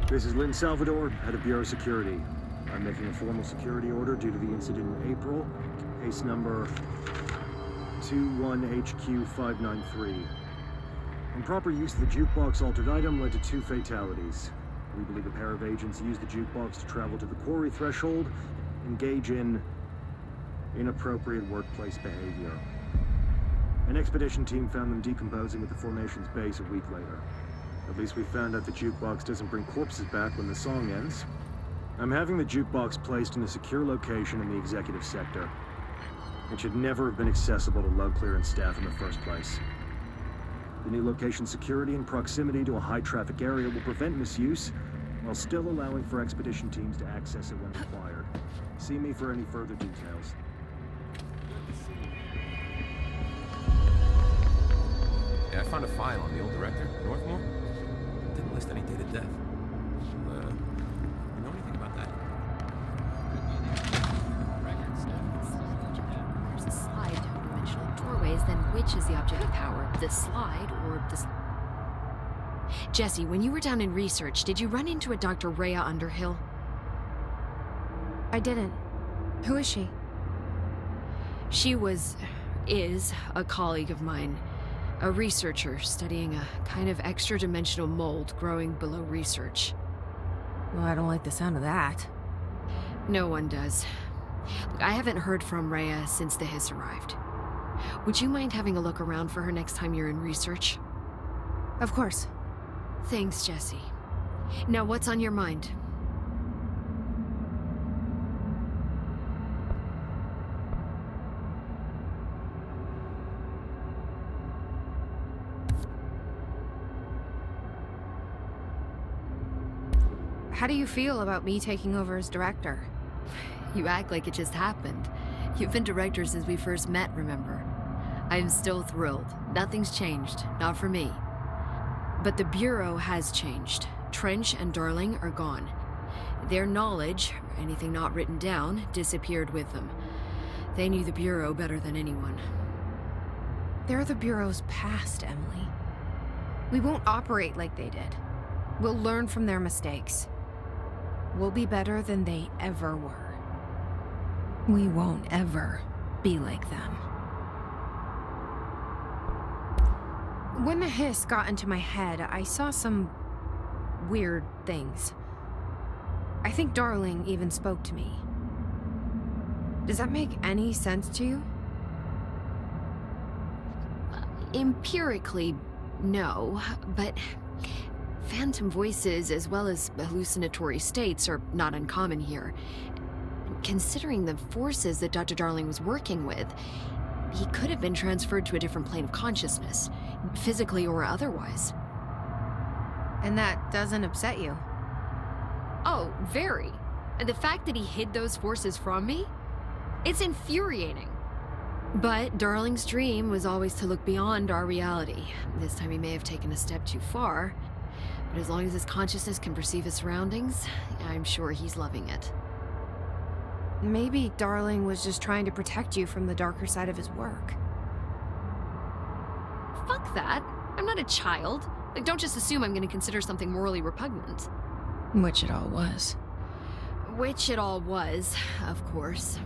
This is Lynn Salvador, head of Bureau Security. I'm making a formal security order due to the incident in April. Case number 21HQ593. Improper use of the jukebox altered item led to 2 fatalities. We believe a pair of agents used the jukebox to travel to the quarry threshold, engage in inappropriate workplace behavior. An expedition team found them decomposing at the formation's base a week later. At least we found out the jukebox doesn't bring corpses back when the song ends. I'm having the jukebox placed in a secure location in the executive sector. It should never have been accessible to low clearance staff in the first place. The new location's security and proximity to a high-traffic area will prevent misuse, while still allowing for expedition teams to access it when required. See me for any further details. Yeah, I found a file on the old director, Northmore. Didn't list any date of death. You know anything about that? There's a slide down dimensional doorways, then which is the object of power? The slide or the... Jesse, when you were down in research, did you run into a Dr. Rhea Underhill? I didn't. Who is she? She is a colleague of mine. A researcher studying a kind of extra-dimensional mold growing below research. Well, I don't like the sound of that. No one does. Look, I haven't heard from Rhea since the hiss arrived. Would you mind having a look around for her next time you're in research? Of course. Thanks, Jesse. Now, what's on your mind? How do you feel about me taking over as director? You act like it just happened. You've been director since we first met, remember? I'm still thrilled. Nothing's changed. Not for me. But the Bureau has changed. Trench and Darling are gone. Their knowledge, anything not written down, disappeared with them. They knew the Bureau better than anyone. They're the Bureau's past, Emily. We won't operate like they did. We'll learn from their mistakes. We'll be better than they ever were. We won't ever be like them. When the hiss got into my head, I saw some weird things. I think Darling even spoke to me. Does that make any sense to you? Empirically, no, but phantom voices as well as hallucinatory states are not uncommon here. Considering the forces that Dr. Darling was working with, he could have been transferred to a different plane of consciousness, physically or otherwise. And that doesn't upset you? Oh, very. And the fact that he hid those forces from me? It's infuriating. But Darling's dream was always to look beyond our reality. This time he may have taken a step too far, but as long as his consciousness can perceive his surroundings, I'm sure he's loving it. Maybe Darling was just trying to protect you from the darker side of his work. Fuck that. I'm not a child. Like, don't just assume I'm gonna consider something morally repugnant. Which it all was. Which it all was, of course.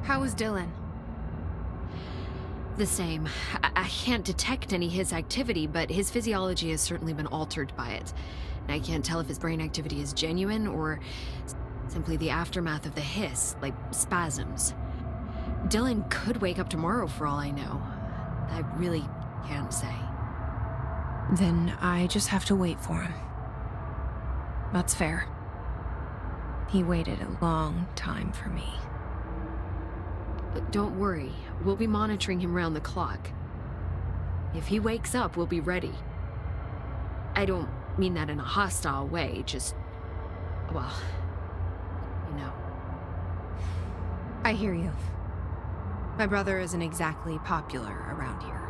How was Dylan? The same. I can't detect any his activity, but his physiology has certainly been altered by it. And I can't tell if his brain activity is genuine or simply the aftermath of the hiss, like spasms. Dylan could wake up tomorrow for all I know. I really can't say. Then I just have to wait for him. That's fair. He waited a long time for me. But don't worry, we'll be monitoring him round the clock. If he wakes up, we'll be ready. I don't mean that in a hostile way, just, well, you know. I hear you. My brother isn't exactly popular around here.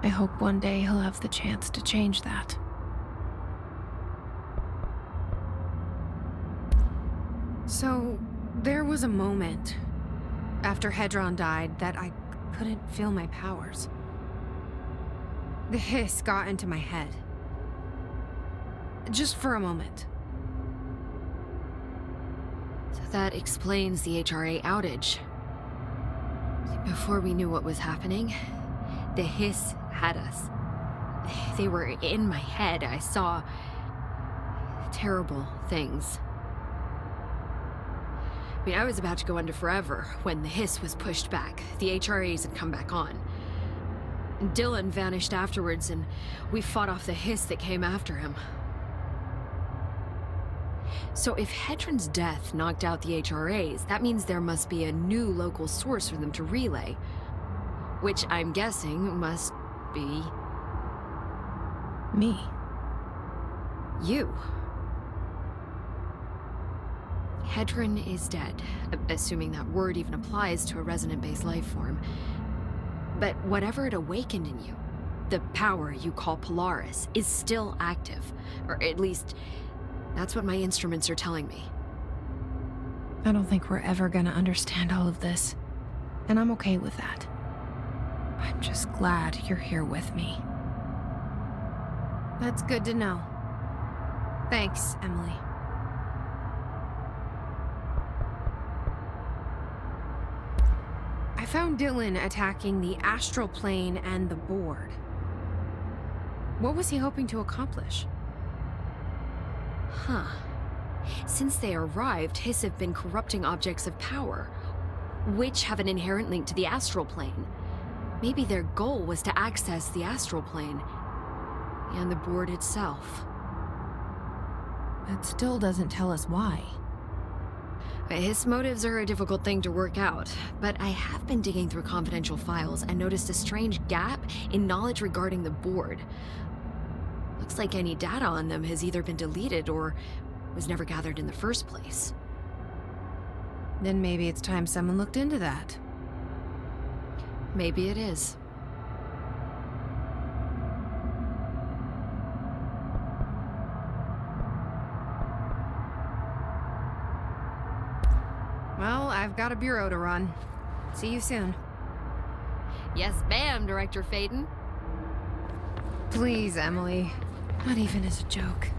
I hope one day he'll have the chance to change that. So, there was a moment after Hedron died that I couldn't feel my powers. The hiss got into my head. Just for a moment. So that explains the HRA outage. Before we knew what was happening, the hiss had us. They were in my head. I saw terrible things. I mean, I was about to go under forever when the hiss was pushed back. The HRAs had come back on. Dylan vanished afterwards, and we fought off the hiss that came after him. So if Hedron's death knocked out the HRAs, that means there must be a new local source for them to relay. Which I'm guessing must be... Me. you. Hedron is dead, assuming that word even applies to a resonant-based life form. But whatever it awakened in you, the power you call Polaris, is still active. Or at least, that's what my instruments are telling me. I don't think we're ever gonna understand all of this. And I'm okay with that. I'm just glad you're here with me. That's good to know. Thanks, Emily. I found Dylan attacking the astral plane and the board. What was he hoping to accomplish? Huh. Since they arrived, Hiss have been corrupting objects of power, which have an inherent link to the astral plane. Maybe their goal was to access the astral plane and the board itself. That still doesn't tell us why. His motives are a difficult thing to work out, but I have been digging through confidential files and noticed a strange gap in knowledge regarding the board. Looks like any data on them has either been deleted or was never gathered in the first place. Then maybe it's time someone looked into that. Maybe it is. Well, I've got a bureau to run. See you soon. Yes, ma'am, Director Faden. Please, Emily. Not even as a joke.